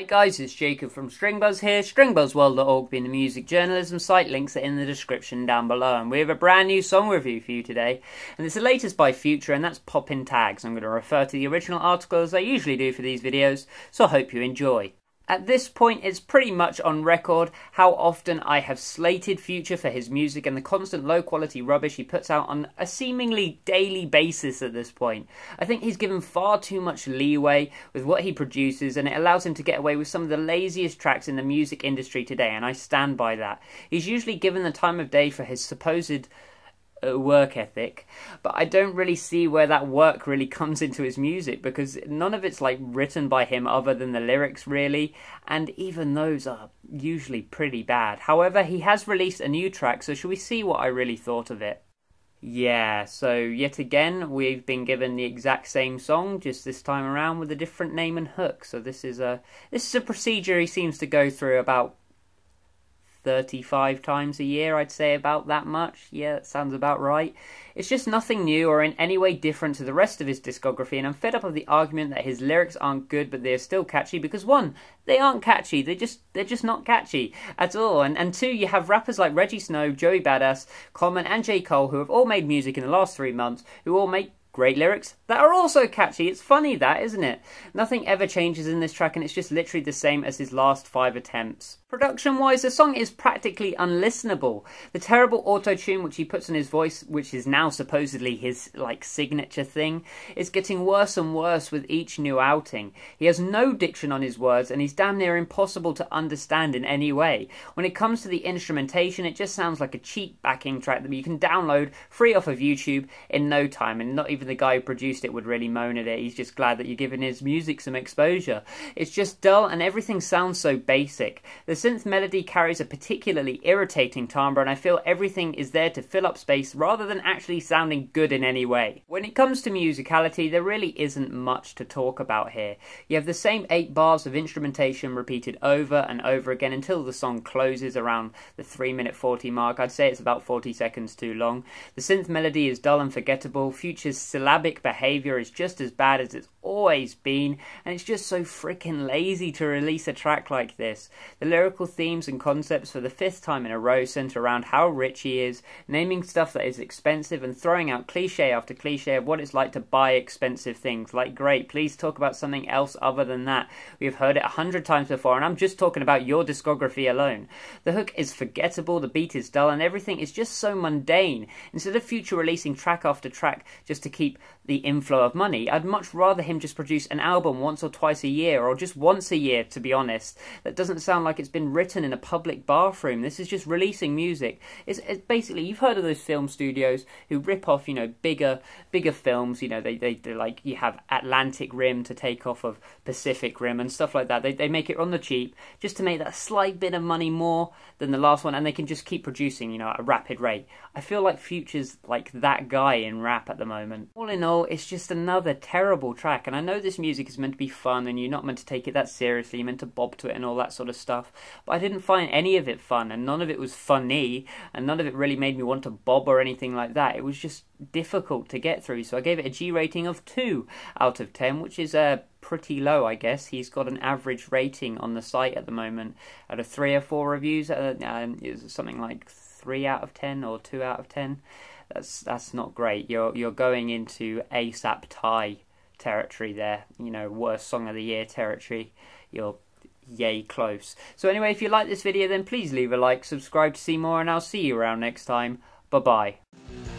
Hi guys, it's Jacob from StringBuzz here, stringbuzzworld.org being the music journalism site. Links are in the description down below, and we have a brand new song review for you today, and it's the latest by Future, and that's Poppin tags. I'm going to refer to the original article as I usually do for these videos, so I hope you enjoy. At this point, it's pretty much on record how often I have slated Future for his music and the constant low-quality rubbish he puts out on a seemingly daily basis at this point. I think he's given far too much leeway with what he produces, and it allows him to get away with some of the laziest tracks in the music industry today, and I stand by that. He's usually given the time of day for his supposed work ethic, but I don't really see where that work really comes into his music, because none of it's like written by him other than the lyrics really, and even those are usually pretty bad. However, he has released a new track, so shall we see what I really thought of it? Yeah, so yet again we've been given the exact same song, just this time around with a different name and hook. So this is a procedure he seems to go through about 35 times a year, I'd say, about that much. Yeah, that sounds about right. It's just nothing new or in any way different to the rest of his discography, and I'm fed up of the argument that his lyrics aren't good but they're still catchy, because one, they aren't catchy, they're just not catchy at all, and two, you have rappers like Reggie Snow, Joey Badass, Common and J. Cole, who have all made music in the last 3 months, who all make great lyrics that are also catchy. It's funny that, isn't it? Nothing ever changes in this track, and it's just literally the same as his last 5 attempts. Production-wise, the song is practically unlistenable. The terrible auto-tune which he puts on his voice, which is now supposedly his, like, signature thing, is getting worse and worse with each new outing. He has no diction on his words, and he's damn near impossible to understand in any way. When it comes to the instrumentation, it just sounds like a cheap backing track that you can download free off of YouTube in no time, and not even the guy who produced it would really moan at it. He's just glad that you're giving his music some exposure. It's just dull, and everything sounds so basic. The synth melody carries a particularly irritating timbre, and I feel everything is there to fill up space rather than actually sounding good in any way. When it comes to musicality, there really isn't much to talk about here. You have the same 8 bars of instrumentation repeated over and over again until the song closes around the 3-minute 40 mark. I'd say it's about 40 seconds too long. The synth melody is dull and forgettable. Future's syllabic behaviour is just as bad as it's always been, and it's just so freaking lazy to release a track like this. The lyrical themes and concepts for the 5th time in a row centre around how rich he is, naming stuff that is expensive and throwing out cliche after cliche of what it's like to buy expensive things. Like, great, please talk about something else other than that. We've heard it 100 times before, and I'm just talking about your discography alone. The hook is forgettable, the beat is dull, and everything is just so mundane. Instead of Future releasing track after track just to keep the inflow of money, I'd much rather him just produce an album once or twice a year, or just once a year, to be honest. That doesn't sound like it's been written in a public bathroom. This is just releasing music. It's basically, you've heard of those film studios who rip off, you know, bigger films. You know, they like, you have Atlantic Rim to take off of Pacific Rim and stuff like that. They make it on the cheap just to make that slight bit of money more than the last one, and they can just keep producing, you know, at a rapid rate. I feel like Future's like that guy in rap at the moment. All in all, it's just another terrible track, and I know this music is meant to be fun and you're not meant to take it that seriously, you're meant to bob to it and all that sort of stuff, but I didn't find any of it fun, and none of it was funny, and none of it really made me want to bob or anything like that. It was just difficult to get through, so I gave it a G rating of 2 out of 10, which is pretty low, I guess. He's got an average rating on the site at the moment out of 3 or 4 reviews. It's something like 3 out of 10 or 2 out of 10. That's not great. You're going into ASAP Thai territory there, you know, worst song of the year territory. You're yay close. So anyway, if you like this video, then please leave a like, subscribe to see more, and I'll see you around next time. Bye bye.